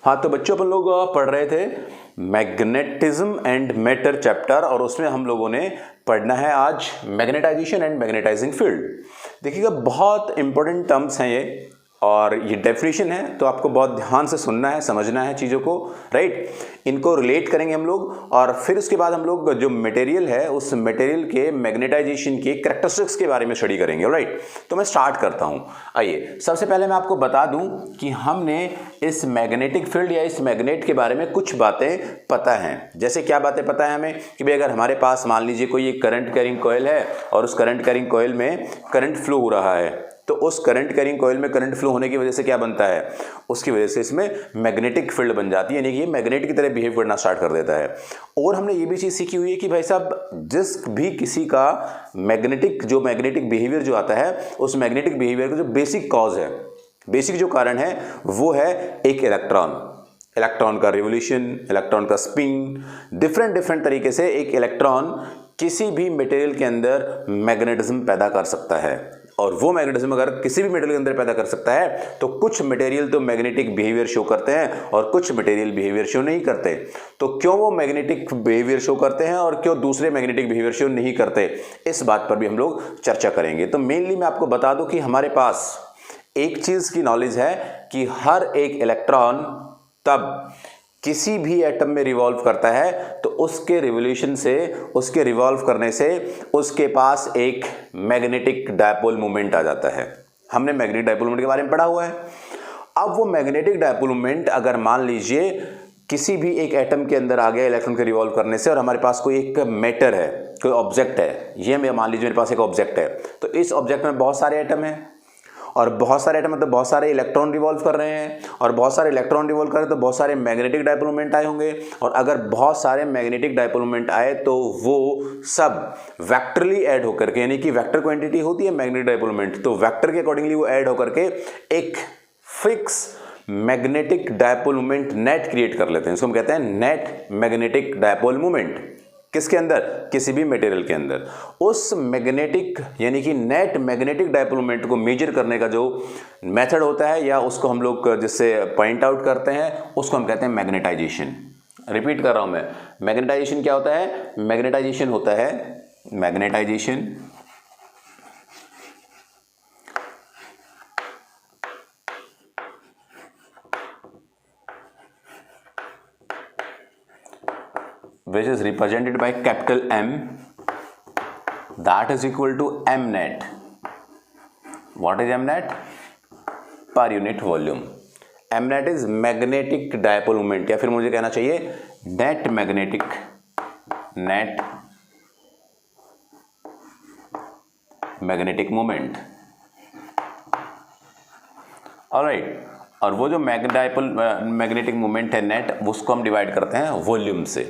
हाँ, तो बच्चों अपन लोग पढ़ रहे थे मैग्नेटिज्म एंड मैटर चैप्टर, और उसमें हम लोगों ने पढ़ना है आज मैग्नेटाइजेशन एंड मैग्नेटाइजिंग फील्ड। देखिएगा, बहुत इंपॉर्टेंट टर्म्स हैं ये, और ये डेफिनेशन है, तो आपको बहुत ध्यान से सुनना है, समझना है चीज़ों को, राइट। इनको रिलेट करेंगे हम लोग, और फिर उसके बाद हम लोग जो मटेरियल है उस मटेरियल के मैग्नेटाइजेशन के कैरेक्टरिस्टिक्स के बारे में स्टडी करेंगे, राइट। तो मैं स्टार्ट करता हूँ। आइए, सबसे पहले मैं आपको बता दूं कि हमने इस मैग्नेटिक फील्ड या इस मैग्नेट के बारे में कुछ बातें पता हैं। जैसे क्या बातें पता है हमें कि भाई अगर हमारे पास मान लीजिए कोई एक करंट कैरिंग कॉइल है और उस करंट कैरिंग कॉइल में करंट फ्लो हो रहा है, तो उस करंट कैरिंग कॉइल में करंट फ्लो होने की वजह से क्या बनता है, उसकी वजह से इसमें मैग्नेटिक फील्ड बन जाती है, यानी कि ये मैग्नेट की तरह बिहेव करना स्टार्ट कर देता है। और हमने ये भी चीज़ सीखी हुई है कि भाई साहब, जिस भी किसी का मैग्नेटिक बिहेवियर जो आता है, उस मैग्नेटिक बिहेवियर का जो बेसिक कॉज है, बेसिक जो कारण है, वो है एक इलेक्ट्रॉन का रिवोल्यूशन, इलेक्ट्रॉन का स्पिन। डिफरेंट तरीके से एक इलेक्ट्रॉन किसी भी मटेरियल के अंदर मैग्नेटिज्म पैदा कर सकता है, और वो मैग्नेटिज्म अगर किसी भी मटेरियल के अंदर पैदा कर सकता है, तो कुछ मटेरियल तो मैग्नेटिक बिहेवियर शो करते हैं और कुछ मटेरियल बिहेवियर शो नहीं करते। तो क्यों वो मैग्नेटिक बिहेवियर शो करते हैं और क्यों दूसरे मैग्नेटिक बिहेवियर शो नहीं करते, इस बात पर भी हम लोग चर्चा करेंगे। तो मेनली मैं आपको बता दूं कि हमारे पास एक चीज की नॉलेज है कि हर एक इलेक्ट्रॉन तब किसी भी एटम में रिवॉल्व करता है तो उसके रिवोल्यूशन से, उसके रिवॉल्व करने से उसके पास एक मैग्नेटिक डायपोल मोमेंट आ जाता है। हमने मैग्नेटिक डायपोल मोमेंट के बारे में पढ़ा हुआ है। अब वो मैग्नेटिक डायपोल मोमेंट अगर मान लीजिए किसी भी एक एटम के अंदर आ गया इलेक्ट्रॉन के रिवॉल्व करने से, और हमारे पास कोई एक मैटर है, कोई ऑब्जेक्ट है, ये मैं मान लीजिए मेरे पास एक ऑब्जेक्ट है, तो इस ऑब्जेक्ट में बहुत सारे एटम हैं, और बहुत सारे एटम मतलब बहुत सारे इलेक्ट्रॉन रिवॉल्व कर रहे हैं, और बहुत सारे इलेक्ट्रॉन रिवॉल्व कर रहे हैं तो बहुत सारे मैग्नेटिक डायपोल मोमेंट आए होंगे, और अगर बहुत सारे मैग्नेटिक डायपोल मोमेंट आए तो वो सब वेक्टरली ऐड होकर के, यानी कि वेक्टर क्वांटिटी होती है मैग्नेटिक डायपोल मोमेंट, तो वेक्टर के अकॉर्डिंगली वो ऐड होकर के एक fix magnetic dipole moment net create कर लेते हैं। इसको हम कहते हैं नेट मैग्नेटिक डायपोल मोमेंट। किसके अंदर? किसी भी मटेरियल के अंदर। उस मैग्नेटिक यानी कि नेट मैग्नेटिक डायपोल मोमेंट को मेजर करने का जो मेथड होता है, या उसको हम लोग जिससे पॉइंट आउट करते हैं, उसको हम कहते हैं मैग्नेटाइजेशन। रिपीट कर रहा हूं मैं, मैग्नेटाइजेशन क्या होता है? मैग्नेटाइजेशन होता है magnetisation which is represented by capital M, that is equal to M net. What is M net? Per unit volume. M net is magnetic dipole moment, या फिर मुझे कहना चाहिए net magnetic moment. ऑलराइट, और वो जो मैग्नेटिक मोमेंट है net, उसको हम डिवाइड करते हैं वॉल्यूम से,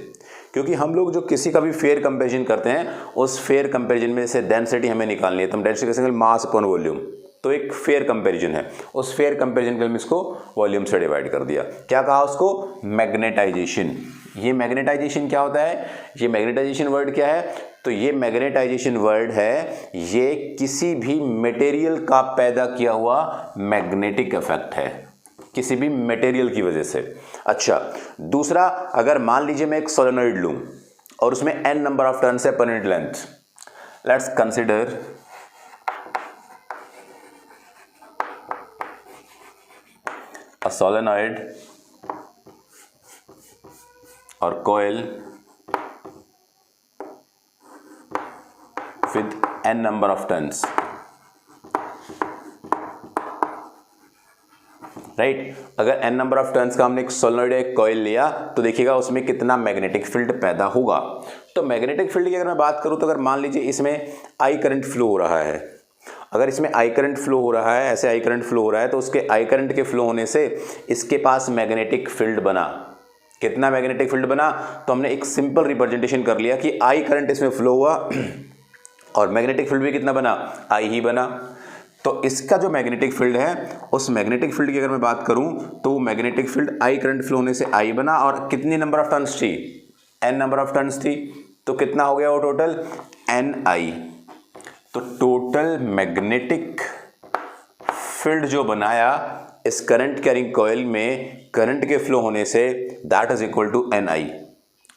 क्योंकि हम लोग जो किसी का भी फेयर कंपैरिजन करते हैं, उस फेयर कंपैरिजन में से डेंसिटी हमें निकालनी है, तो हम डेंसिटी कैसे, मास अपॉन वॉल्यूम, तो एक फेयर कंपैरिजन है, उस फेयर कंपैरिजन के लिए इसको वॉल्यूम से डिवाइड कर दिया। क्या कहा उसको? मैग्नेटाइजेशन। ये मैग्नेटाइजेशन क्या होता है? ये मैग्नेटाइजेशन वर्ड क्या है? तो ये मैग्नेटाइजेशन वर्ड है, ये किसी भी मटेरियल का पैदा किया हुआ मैग्नेटिक इफेक्ट है, किसी भी मटेरियल की वजह से। अच्छा, दूसरा, अगर मान लीजिए मैं एक सोलेनॉइड लूं और उसमें n नंबर ऑफ टर्न्स है per unit length, let's consider a solenoid और coil with n number of turns, right. अगर n नंबर ऑफ टर्न्स का हमने एक सोलेनॉइड एक कॉइल लिया, तो देखिएगा उसमें कितना मैग्नेटिक फील्ड पैदा होगा। तो मैग्नेटिक फील्ड की अगर मैं बात करूं, तो अगर मान लीजिए इसमें आई करंट फ्लो हो रहा है, अगर इसमें आई करंट फ्लो हो रहा है, ऐसे आई करंट फ्लो हो रहा है, तो उसके आई करंट के फ्लो होने से इसके पास मैग्नेटिक फील्ड बना। कितना मैग्नेटिक फील्ड बना? तो हमने एक सिंपल रिप्रेजेंटेशन कर लिया कि आई करंट इसमें फ्लो हुआ और मैग्नेटिक फील्ड भी कितना बना? आई ही बना। तो इसका जो मैग्नेटिक फील्ड है, उस मैग्नेटिक फील्ड की अगर मैं बात करूं, तो magnetic field I current flow होने से आई बना, और कितनी नंबर ऑफ टर्न्स थी? n नंबर ऑफ टर्न्स थी, तो कितना हो गया वो टोटल? Ni। तो टोटल मैग्नेटिक फील्ड जो बनाया इस करंट कैरिंग कॉइल में करंट के फ्लो होने से that is equal to Ni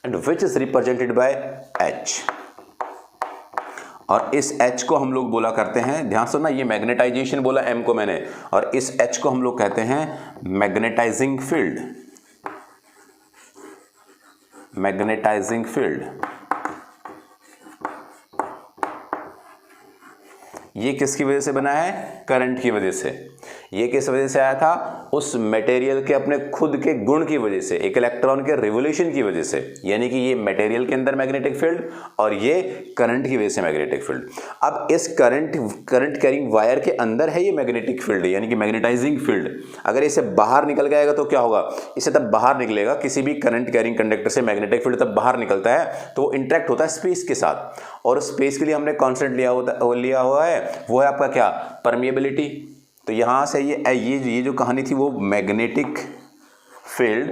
and which is represented by H। और इस H को हम लोग बोला करते हैं, ध्यान सुनना, ये मैग्नेटाइजेशन बोला M को मैंने, और इस H को हम लोग कहते हैं मैग्नेटाइजिंग फील्ड। मैग्नेटाइजिंग फील्ड ये किसकी वजह से बना है? करंट की वजह से। ये किस वजह से आया था? उस मटेरियल के अपने खुद के गुण की वजह से, एक इलेक्ट्रॉन के रिवोल्यूशन की वजह से। यानी कि ये मटेरियल के अंदर मैग्नेटिक फील्ड और ये करंट की वजह से मैग्नेटिक फील्ड। अब इस करंट कैरिंग वायर के अंदर है ये मैग्नेटिक फील्ड, यानी कि मैग्नेटाइजिंग फील्ड। अगर इसे बाहर निकल जाएगा तो क्या होगा? इसे तब बाहर निकलेगा, किसी भी करंट कैरिंग कंडक्टर से मैग्नेटिक फील्ड तब बाहर निकलता है तो वो इंटरेक्ट होता है स्पेस के साथ, और स्पेस के लिए हमने कॉन्स्टेंट लिया हुआ है, वो है आपका क्या? परमिएबिलिटी। तो यहां से ये जो कहानी थी वो magnetic field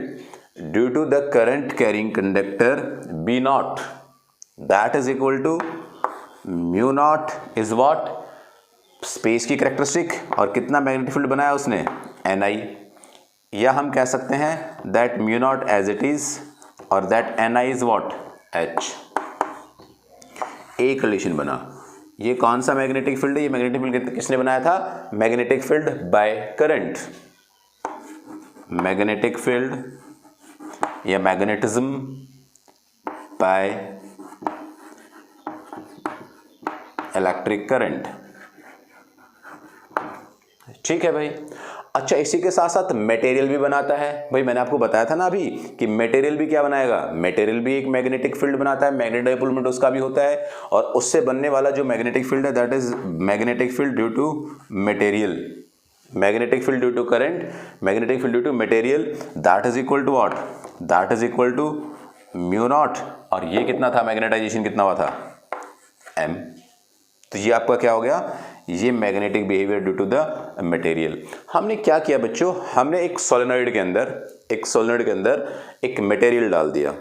due to the current carrying conductor B naught that is equal to mu naught is what? Space की कैरेक्टरिस्टिक, और कितना मैग्नेटिक फील्ड बनाया उसने? Ni। या हम कह सकते हैं that mu not as it is और that Ni is what? H। एक रिलेशन बना। ये कौन सा मैग्नेटिक फील्ड है? ये मैग्नेटिक फील्ड किसने बनाया था? Magnetic field by current. Magnetic field या मैग्नेटिज्म बाय इलेक्ट्रिक करंट। ठीक है भाई। अच्छा, इसी के साथ साथ मटेरियल भी बनाता है भाई। मैंने आपको बताया था ना अभी कि मटेरियल भी क्या बनाएगा? मटेरियल भी एक मैग्नेटिक फील्ड बनाता है, मैग्नेटिक डाइपोल मोमेंट उसका भी होता है, और उससे बनने वाला जो मैग्नेटिक फील्ड है that is magnetic field due to material. Magnetic field due to current, magnetic field due to material, that is equal to what? That is equal to mu naught. और ये कितना था? मैग्नेटाइजेशन कितना हुआ था? M। तो ये आपका क्या हो गया? ये magnetic behaviour due to the material. हमने क्या किया बच्चों? हमने एक सोलेनॉइड के अंदर एक मटेरियल डाल दिया।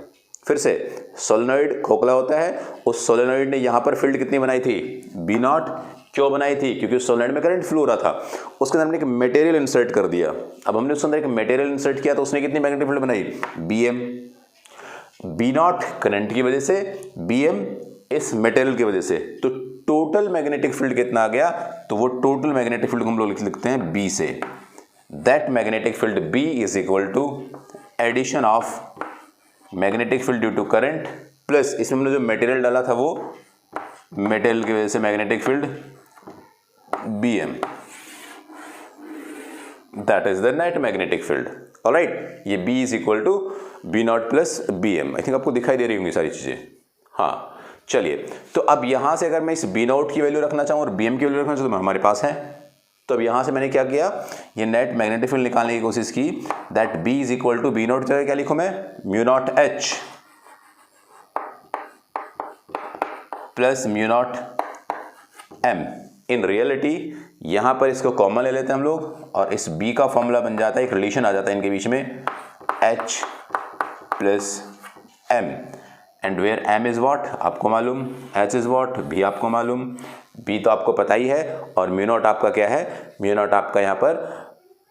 फिर से सोलेनॉइड खोखला होता है, उस सोलेनॉइड ने यहाँ पर फील्ड कितनी बनाई थी? B not. क्यों बनाई थी? क्योंकि उस सोलेनॉइड में करंट फ्लो हो रहा था। उसके अंदर हमने एक मटेरियल इंसर्ट कर दिया। अब हमने उसके अंदर एक मटेरियल इंसर्ट किया तो उसने कितनी मैग्नेटिक फील्ड बनाई? Bm। B नॉट करंट की वजह से, Bm इस मटेरियल की वजह से, तो टोटल मैग्नेटिक फील्ड कितना आ गया? तो वो टोटल मैग्नेटिक फील्ड को हम लोग लिखते हैं B से। That magnetic field B is equal to addition of magnetic field due to current plus इसमें हमने जो मटेरियल डाला था वो मटेरियल की वजह से magnetic field Bm, that is the net magnetic field. Alright, ये B is equal to B naught plus Bm। I think आपको दिखाई दे रही होंगी सारी चीजें। हाँ, चलिए, तो अब यहां से अगर मैं इस B नॉट की वैल्यू रखना चाहूं और Bm की वैल्यू रखना चाहूं तो हमारे पास है। तो अब यहां से मैंने क्या किया? ये नेट मैग्नेटिक फील्ड निकालने की कोशिश की। That B is equal to B naught जगह क्या लिखूं मैं? Mu naught H plus mu naught M। In reality यहां पर इसको कॉमन ले लेते हैं हम लोग, और इस B का फॉर्मूला बन जाता है, एक रिलेशन आ जाता है इनके बीच में, H plus M। And where M is what? आपको मालूम, H इज वॉट? B आपको मालूम। B तो आपको पता ही है, और म्यू नॉट आपका क्या है? म्यू नॉट आपका यहाँ पर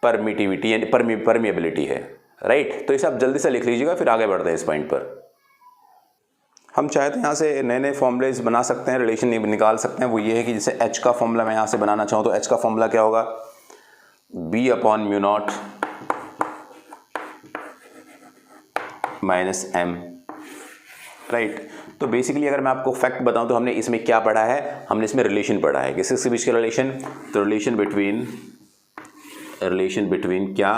परमिटिविटी यानी परमिएबिलिटी है। राइट, तो इसे आप जल्दी से लिख लीजिएगा, फिर आगे बढ़ते हैं इस पॉइंट पर। हम चाहे तो यहाँ से नए नए फॉर्मूलेज बना सकते हैं, रिलेशन निकाल सकते हैं। वो ये है कि जैसे H का फॉर्मूला मैं यहाँ से बनाना चाहूँ तो H का फॉर्मूला क्या होगा? B upon mu naught minus M। Right, तो बेसिकली अगर मैं आपको फैक्ट बताऊं तो हमने इसमें क्या पढ़ा है? हमने इसमें रिलेशन पढ़ा है। किसके बीच का रिलेशन? तो रिलेशन बिटवीन क्या?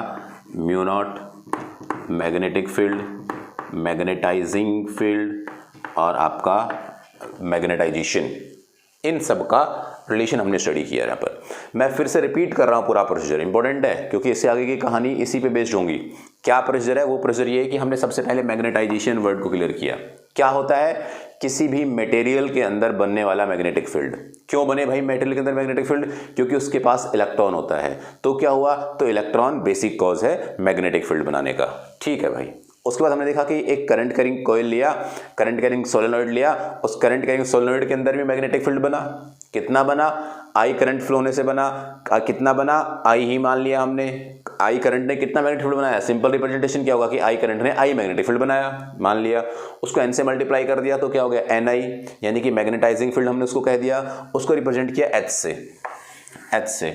Mu naught magnetic field, magnetising field और आपका मैग्नेटाइजेशन, इन सब का रिलेशन हमने स्टडी किया यहाँ पर। मैं फिर से रिपीट कर रहा हूँ, पूरा प्रोसीजर इंपॉर्टेंट है क्योंकि इससे आगे की कहानी इसी पे बेस्ड होंगी। क्या प्रोसीजर है? वो प्रोसीजर ये है कि हमने सबसे पहले मैग्नेटाइजेशन वर्ड को क्लियर किया। क्या होता है? किसी भी मटेरियल के अंदर बनने वाला मैग्नेटिक फील्ड। क्यों बने भाई मटेरियल के अंदर मैग्नेटिक फील्ड? क्योंकि उसके पास इलेक्ट्रॉन होता है। तो क्या हुआ? तो इलेक्ट्रॉन बेसिक कॉज है मैग्नेटिक फील्ड बनाने का। ठीक है भाई। उसके बाद हमने देखा कि एक करंट कैरिंग कॉइल लिया, करंट कैरिंग सोलेनॉइड लिया, उस करंट कैरिंग सोलेनॉइड के अंदर भी मैग्नेटिक फील्ड बना। कितना बना? आई करंट फ्लो होने से बना, कितना बना, आई ही मान लिया हमने। आई करंट ने कितना मैग्नेटिक फील्ड बनाया, सिंपल रिप्रेजेंटेशन क्या होगा कि आई करंट ने आई मैग्नेटिक फील्ड बनाया, मान लिया। उसको एन से मल्टीप्लाई कर दिया तो क्या हो गया, एन आई, यानी कि मैग्नेटाइजिंग फील्ड हमने उसको कह दिया। उसको रिप्रेजेंट किया एच से, एच से,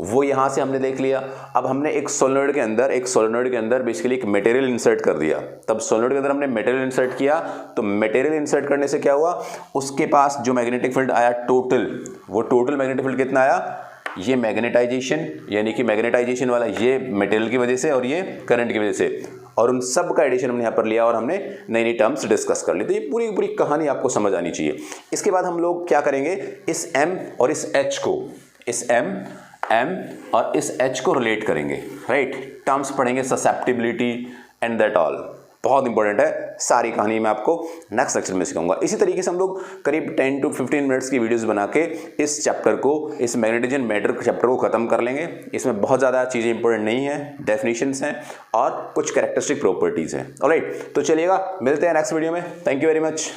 वो यहां से हमने देख लिया। अब हमने एक सोलेनोइड के अंदर बेसिकली एक मटेरियल इंसर्ट कर दिया। तब सोलेनोइड के अंदर हमने मटेरियल इंसर्ट किया, तो मटेरियल इंसर्ट करने से क्या हुआ, उसके पास जो मैग्नेटिक फील्ड आया टोटल, वो टोटल मैग्नेटिक फील्ड कितना आया, ये मैग्नेटाइजेशन, यानी कि मैग्नेटाइजेशन वाला ये मटेरियल की वजह से और ये करंट की वजह से, और उन सब का एडिशन हमने यहाँ पर लिया और हमने नई नई टर्म्स डिस्कस कर ली। तो ये पूरी पूरी कहानी आपको समझ आनी चाहिए। इसके बाद हम लोग क्या करेंगे, इस M और इस H को, इस M और इस H को रिलेट करेंगे, राइट। टर्म्स पढ़ेंगे, ससेप्टिबिलिटी एंड दैट ऑल, बहुत इंपॉर्टेंट है। सारी कहानी मैं आपको नेक्स्ट लेक्चर में सिखाऊंगा। इसी तरीके से हम लोग करीब 10 to 15 मिनट्स की वीडियोस बना के इस चैप्टर को, इस मैग्नेटिज्म मैटर चैप्टर को खत्म कर लेंगे। इसमें बहुत ज़्यादा चीज़ें इंपॉर्टेंट नहीं है, डेफिनेशंस हैं और कुछ कैरेक्टरिस्टिक प्रॉपर्टीज़ हैं। ऑलराइट, तो चलिएगा, मिलते हैं नेक्स्ट वीडियो में। Thank you very much.